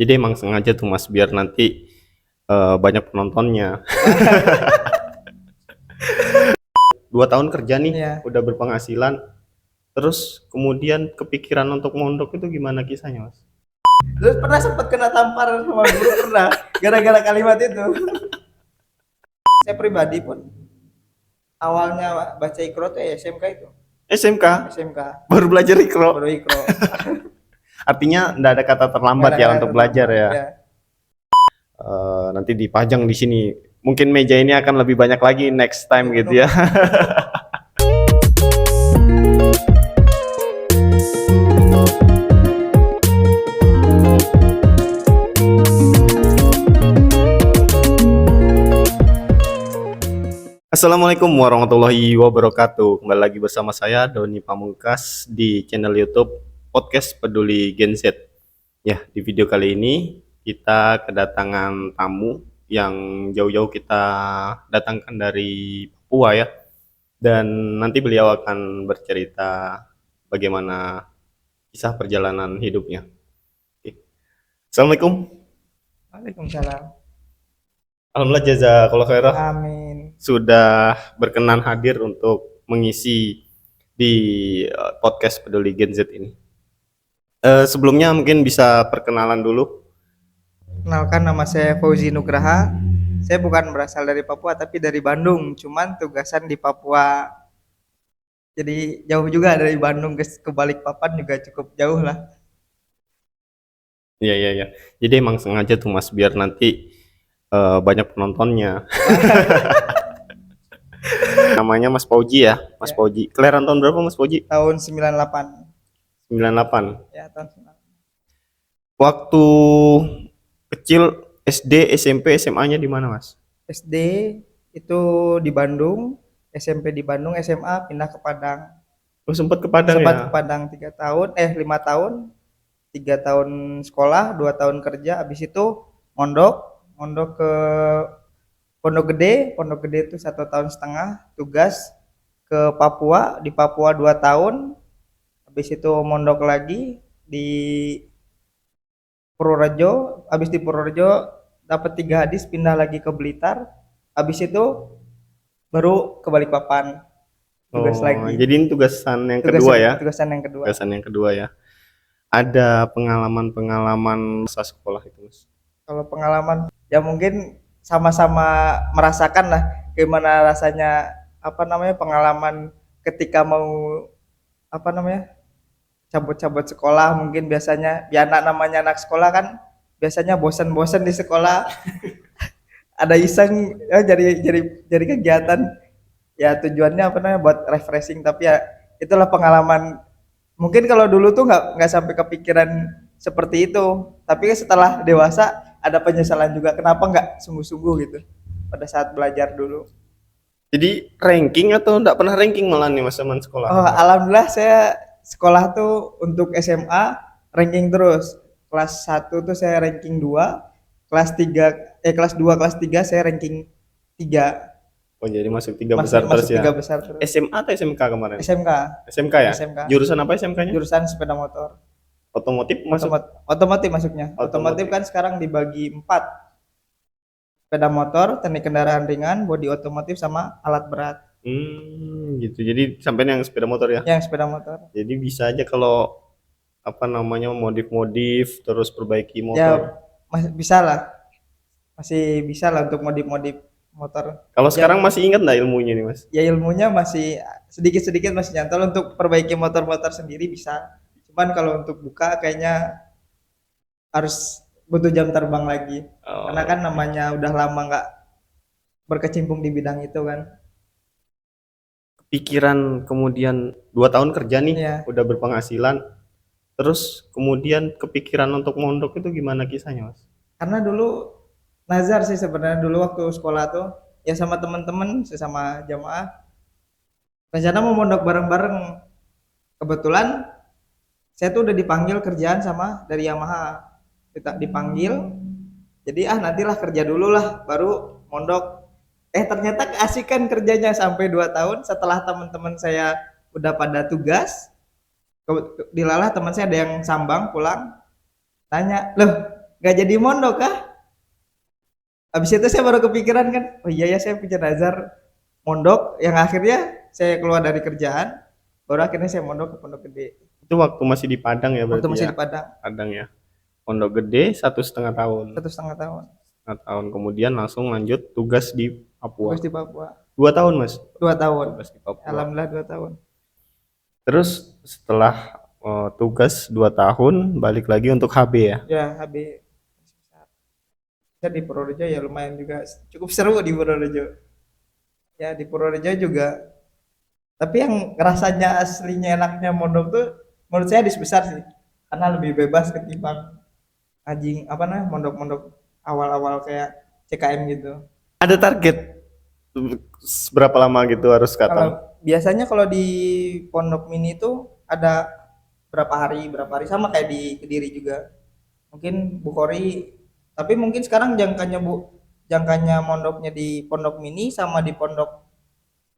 Jadi emang sengaja tuh Mas biar nanti banyak penontonnya. 2 tahun kerja nih, Iya. udah berpenghasilan, terus kemudian kepikiran untuk mondok itu gimana kisahnya Mas? Terus pernah sempat kena tampar sama guru pernah gara-gara kalimat itu. Saya pribadi pun awalnya baca Iqra tuh ya SMK itu. SMK? SMK Baru belajar Iqra? baru Iqra. Artinya nggak ada kata Nggak terlambat ada ya kata untuk belajar terlambat. ya? Ya. Nanti dipajang di sini. Mungkin meja ini akan lebih banyak lagi next time gitu ya. Assalamualaikum warahmatullahi wabarakatuh. Kembali lagi bersama saya Doni Pamungkas di channel YouTube Podcast Peduli Gen Z. Ya, di video kali ini kita kedatangan tamu yang jauh-jauh kita datangkan dari Papua ya. Dan nanti beliau akan bercerita bagaimana kisah perjalanan hidupnya. Oke. Assalamualaikum. Waalaikumsalam. Alhamdulillah jazakallah khairah Amin. sudah berkenan hadir untuk mengisi di podcast Peduli Gen Z ini. Sebelumnya mungkin bisa perkenalan dulu. Kenalkan, nama saya Fauzi Nugraha. Saya bukan berasal dari Papua tapi dari Bandung, cuman tugasan di Papua. Jadi jauh juga dari Bandung ke Balikpapan juga cukup jauh lah. Iya iya iya. Jadi emang sengaja tuh Mas biar nanti banyak penontonnya. Namanya Mas Fauzi ya, Mas Ya. Fauzi. Kelahiran tahun berapa Mas Fauzi? Tahun 98. 98. Ya, tahun 98. Waktu kecil SD, SMP, SMA-nya di mana Mas? SD itu di Bandung, SMP di Bandung, SMA pindah ke Padang. Oh sempat ke Padang Sempat ya? ke Padang 5 tahun, 3 tahun sekolah, 2 tahun kerja. Habis itu mondok ke Pondok Gede itu 1 tahun setengah, tugas ke Papua, di Papua 2 tahun. Habis itu mondok lagi di Purworejo. Habis di Purworejo dapat 3 hadis, pindah lagi ke Blitar. Habis itu baru ke Balikpapan, tugas Oh, lagi. jadi ini tugasan yang kedua ya? Tugasan yang kedua. Tugasan yang kedua ya. Ada pengalaman-pengalaman masa sekolah itu Mas? Kalau pengalaman ya mungkin sama-sama merasakan lah gimana rasanya, pengalaman ketika mau cabut-cabut sekolah. Mungkin biasanya ya namanya anak sekolah kan biasanya bosan-bosan di sekolah. Ada iseng ya, jadi kegiatan ya, tujuannya buat refreshing, tapi ya itulah pengalaman. Mungkin kalau dulu tuh nggak sampai kepikiran seperti itu, tapi setelah dewasa ada penyesalan juga kenapa nggak sungguh-sungguh gitu pada saat belajar dulu. Jadi ranking atau enggak pernah ranking malah nih Mas zaman sekolah? Oh, alhamdulillah saya sekolah tuh untuk SMA ranking terus. Kelas 1 tuh saya ranking 2, kelas 2 kelas 3 saya ranking 3. Oh jadi masuk 3 besar Masuk terus ya? 3 besar terus. SMA atau SMK kemarin? SMK. SMK ya? SMK. Jurusan apa SMK-nya? Jurusan sepeda motor. Otomotif masuk? Otomotif masuknya. Otomotif. Otomotif kan sekarang dibagi 4. Sepeda motor, teknik kendaraan ringan, bodi otomotif, sama alat berat. Gitu. Jadi sampai yang sepeda motor ya? Yang sepeda motor. Jadi bisa aja kalau modif-modif terus perbaiki Ya motor. masih bisa lah. Masih bisa lah untuk modif-modif motor. Kalau Ya, sekarang masih ingat nggak ilmunya nih Mas? ya ilmunya masih sedikit-sedikit masih nyantol. Untuk perbaiki motor-motor sendiri bisa. Cuman kalau untuk buka kayaknya harus butuh jam terbang lagi. Oh, Karena kan namanya udah lama nggak berkecimpung di bidang itu kan. pikiran kemudian 2 tahun kerja nih, Iya. udah berpenghasilan, terus kemudian kepikiran untuk mondok itu gimana kisahnya Mas? Karena dulu nazar sih sebenarnya, dulu waktu sekolah tuh ya sama teman-teman sesama jamaah rencana mau mondok bareng-bareng. Kebetulan saya tuh udah dipanggil kerjaan sama dari Yamaha, kita dipanggil, jadi nantilah kerja dulu lah baru mondok. Ternyata keasikan kerjanya sampai 2 tahun setelah teman-teman saya udah pada tugas. Dilalah teman saya ada yang sambang pulang, tanya, loh nggak jadi mondok kah? Habis itu saya baru kepikiran kan, oh iya ya saya punya nazar mondok yang akhirnya saya keluar dari kerjaan, baru akhirnya saya mondok ke Pondok Gede Itu waktu masih di Padang ya waktu berarti masih ya? di Padang. Padang ya. Pondok Gede 1,5 tahun. 1,5 tahun Setengah tahun kemudian langsung lanjut tugas di Papua. tugas di Papua. 2 tahun Mas 2 tahun, tugas di Papua. alhamdulillah 2 tahun. Terus setelah tugas 2 tahun balik lagi untuk HB ya. Ya HB saya di Purworejo ya lumayan juga cukup seru di Purworejo. Ya di Purworejo juga, tapi yang rasanya aslinya enaknya mondok tuh menurut saya di Sebesar sih, karena lebih bebas ketimbang anjing apa namanya mondok-mondok awal-awal kayak CKM gitu. Ada target berapa lama gitu harus Kalau khatam? biasanya kalau di pondok mini itu ada berapa hari sama kayak di Kediri juga. Mungkin Bukhari, tapi mungkin sekarang jangkanya mondoknya di pondok mini sama di pondok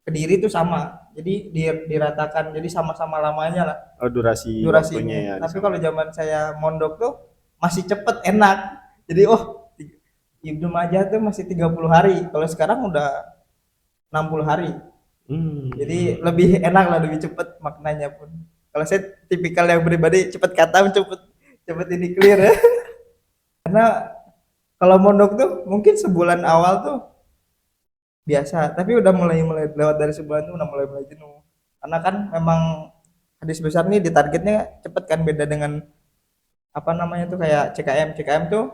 Kediri itu sama. Jadi diratakan jadi sama-sama lamanya lah Oh, durasi waktunya ya durasinya. di Tapi sana. kalau zaman saya mondok tuh masih cepet enak. Jadi Ibnu Majah tuh masih 30 hari. Kalau sekarang udah 60 hari. Jadi Hmm. lebih enak lah, lebih cepet maknanya pun. Kalau saya tipikal yang pribadi cepet khatam, cepet cepet ini clear ya. Karena kalau mondok tuh mungkin sebulan awal tuh biasa, tapi udah mulai mulai lewat dari sebulan tuh udah mulai mulai jenuh. Karena kan memang hadis besar nih ditargetnya cepet kan, beda dengan apa namanya tuh kayak CKM. CKM tuh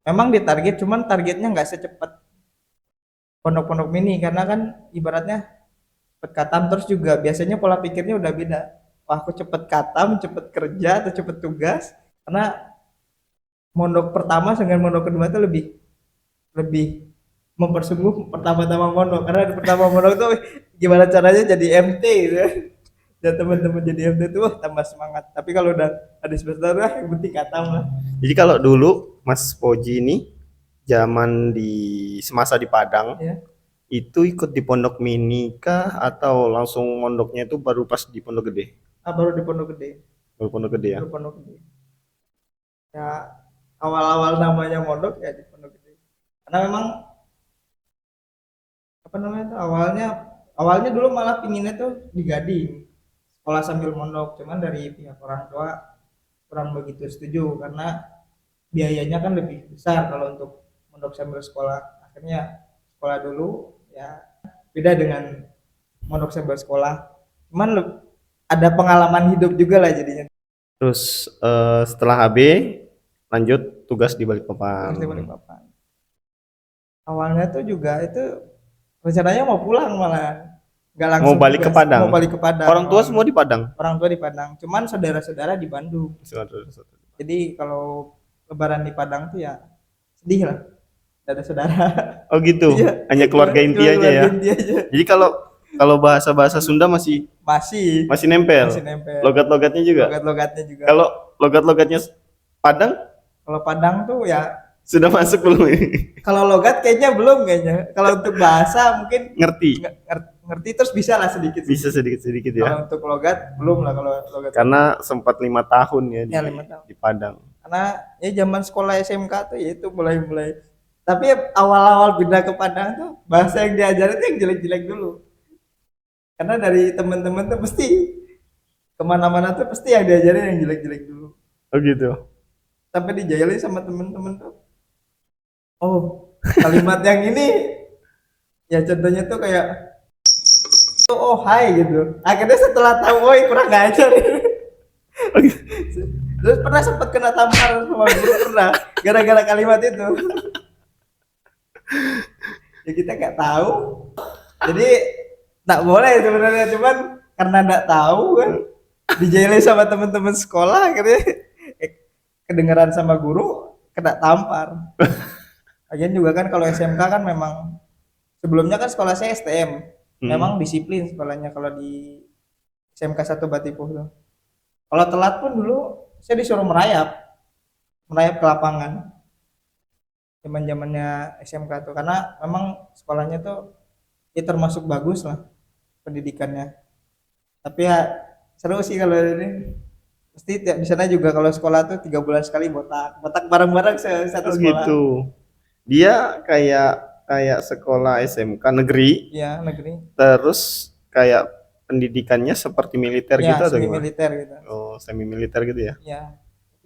memang ditarget, cuman targetnya nggak secepat pondok-pondok mini karena kan ibaratnya cepet katam, terus juga biasanya pola pikirnya udah beda. Wah aku cepet katam, cepet kerja atau cepet tugas, karena mondok pertama dengan mondok kedua tuh lebih lebih mempersungguh pertama-tama mondok, karena di pertama mondok tuh gimana caranya jadi MT gitu ya. Dan teman-teman jadi MT tuh wah, tambah semangat. Tapi kalau udah hadis besar lah yang penting katam lah. Jadi kalau dulu Mas Poji ini zaman di semasa di Padang Ya. itu ikut di pondok mini kah atau langsung mondoknya itu baru pas di Pondok Gede? Baru di Pondok Gede. Baru Pondok Gede ya. Baru Pondok Gede. Ya awal-awal namanya mondok ya di Pondok Gede. Karena memang apa namanya tuh awalnya awalnya dulu malah pinginnya tuh di Gading sekolah sambil mondok, cuman dari pihak orang tua kurang begitu setuju karena biayanya kan lebih besar kalau untuk mondok sambil sekolah. Akhirnya sekolah dulu ya, beda dengan mondok sambil sekolah, cuman ada pengalaman hidup juga lah jadinya. Terus setelah HB lanjut tugas di Balikpapan. Terus di Balikpapan awalnya tuh juga itu rencananya mau pulang, malah nggak Mau langsung balik ke tugas, Padang. mau balik ke Padang Orang tua awalnya. semua di Padang. Orang tua di Padang, cuman saudara-saudara di Bandung. Jadi kalau lebaran di Padang tuh ya sedih lah, gak ada saudara. Oh gitu. Iya, Hanya keluarga inti cuma aja keluarga ya. inti aja. Jadi kalau kalau bahasa-bahasa Sunda masih Masih masih nempel. masih nempel. Logat-logatnya juga. Logat-logatnya juga. Kalau logat-logatnya Padang Kalau Padang tuh ya, sudah masuk belum ini? kalau logat kayaknya belum kayaknya. Kalau untuk bahasa mungkin Ngerti. ngerti terus bisa lah sedikit. Bisa sedikit-sedikit ya. Kalau untuk logat belum lah kalau logat. Karena sempat 5 tahun ya Ya 5 tahun. di Padang. Karena ya zaman sekolah SMK tuh ya itu mulai-mulai. Tapi ya awal-awal pindah ke Padang tuh bahasa yang diajarin tuh yang jelek-jelek dulu. Karena dari teman-teman tuh pasti kemana-mana tuh pasti yang diajarin yang jelek-jelek dulu. Oh gitu. Sampai dijailin sama teman-teman tuh. Oh, kalimat yang ini ya contohnya tuh kayak oh hai gitu. Akhirnya setelah tahu oh kurang ngajar. Oh, gitu. Terus pernah sempat kena tampar sama guru, pernah gara-gara kalimat itu. Ya kita nggak tahu. Jadi tak boleh sebenarnya, cuman karena nggak tahu kan dijailin sama teman-teman sekolah, akhirnya kedengeran sama guru kena tampar. Lagian juga kan kalau SMK kan memang sebelumnya kan sekolah saya STM, memang disiplin sekolahnya kalau di SMK 1 Batipuh tuh. Kalau telat pun dulu saya disuruh merayap ke lapangan. Zaman-zamannya SMK tuh, karena memang sekolahnya tuh ya termasuk bagus lah pendidikannya. Tapi ya seru sih kalau ini Pasti di sana juga kalau sekolah tuh 3 bulan sekali botak, botak bareng-bareng satu Oh sekolah. gitu. Dia kayak kayak sekolah SMK negeri, Ya negeri. terus kayak pendidikannya seperti militer Ya gitu atau semi gimana? militer gitu. Oh, semi militer gitu ya. Ya,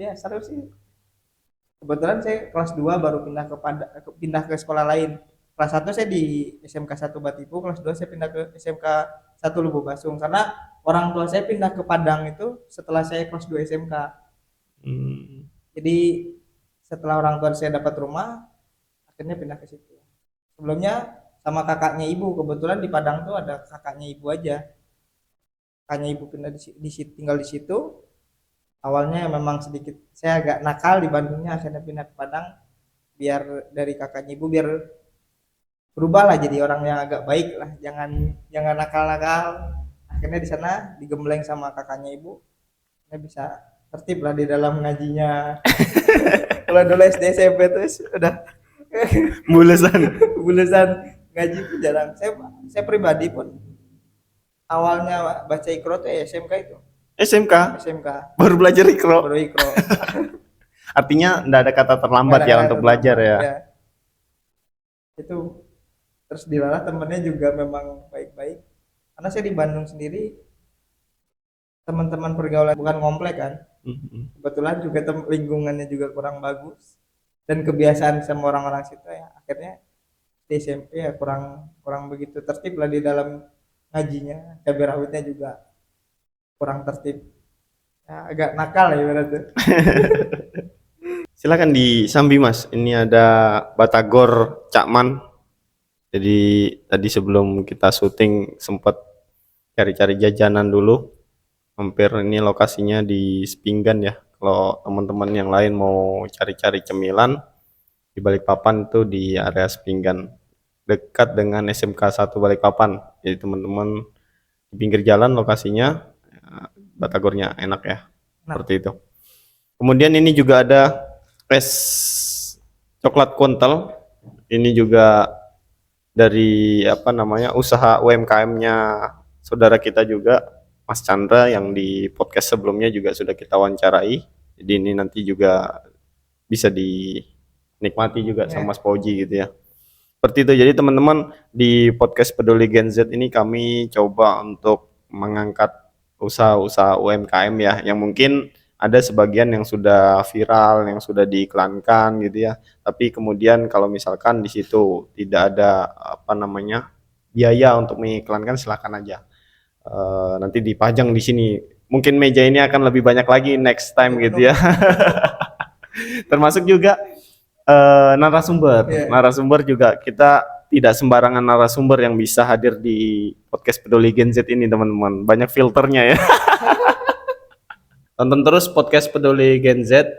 ya seru sih. Kebetulan saya kelas 2 baru pindah ke sekolah lain. Kelas 1 saya di SMK 1 Batipu, kelas 2 saya pindah ke SMK 1 Lubuk Basung karena orang tua saya pindah ke Padang itu setelah saya kelas 2 SMK. Hmm. Jadi setelah orang tua saya dapat rumah, akhirnya pindah ke situ. Sebelumnya sama kakaknya ibu, kebetulan di Padang tuh ada kakaknya ibu aja. Kakaknya ibu pindah tinggal di situ. Awalnya memang sedikit saya agak nakal di Bandungnya, akhirnya pindah ke Padang biar dari kakaknya ibu biar berubah lah jadi orang yang agak baik lah, jangan jangan nakal-nakal. Akhirnya di sana digembleng sama kakaknya ibu, saya bisa tertib lah di dalam ngajinya. Kalau dulu SD SMP tuh udah Bulasan. bulusan ngaji itu jarang. Saya pribadi pun awalnya baca Iqra tuh ya SMK itu. SMK SMK baru belajar ikro. baru Iqra. Artinya enggak ada kata terlambat ya untuk belajar ya. Ya. Itu terus dilalah temennya juga memang baik-baik. Karena saya di Bandung sendiri teman-teman pergaulan bukan komplek kan. Mhm. Kebetulan juga lingkungannya juga kurang bagus dan kebiasaan sama orang-orang situ ya akhirnya di SMP ya kurang kurang begitu tertib lah di dalam ngajinya, cabai rawitnya juga kurang tertib, ya, agak nakal ya berarti. Silakan disambi Mas. Ini ada Batagor Cakman. Jadi tadi sebelum kita syuting sempat cari-cari jajanan dulu. Hampir ini lokasinya di Sepinggan ya. Kalau teman-teman yang lain mau cari-cari cemilan di Balikpapan itu di area Sepinggan. Dekat dengan SMK 1 Balikpapan. Jadi teman-teman di pinggir jalan lokasinya, Batagornya enak ya. Nah, Seperti itu. Kemudian ini juga ada es coklat kontel. Ini juga dari apa namanya usaha UMKM-nya saudara kita juga Mas Chandra yang di podcast sebelumnya juga sudah kita wawancarai. Jadi ini nanti juga bisa dinikmati juga ya, sama Mas Poji gitu ya. Seperti itu. Jadi teman-teman di podcast Peduli Gen Z ini kami coba untuk mengangkat usaha-usaha UMKM ya yang mungkin ada sebagian yang sudah viral, yang sudah diiklankan gitu ya. Tapi kemudian kalau misalkan di situ tidak ada apa namanya biaya untuk mengiklankan, silakan aja. Nanti dipajang di sini. Mungkin meja ini akan lebih banyak lagi next time gitu ya. Termasuk juga narasumber. ya. Narasumber juga kita tidak sembarangan narasumber yang bisa hadir di podcast Peduli Gen Z ini teman-teman. Banyak filternya ya. Tonton terus podcast Peduli Gen Z.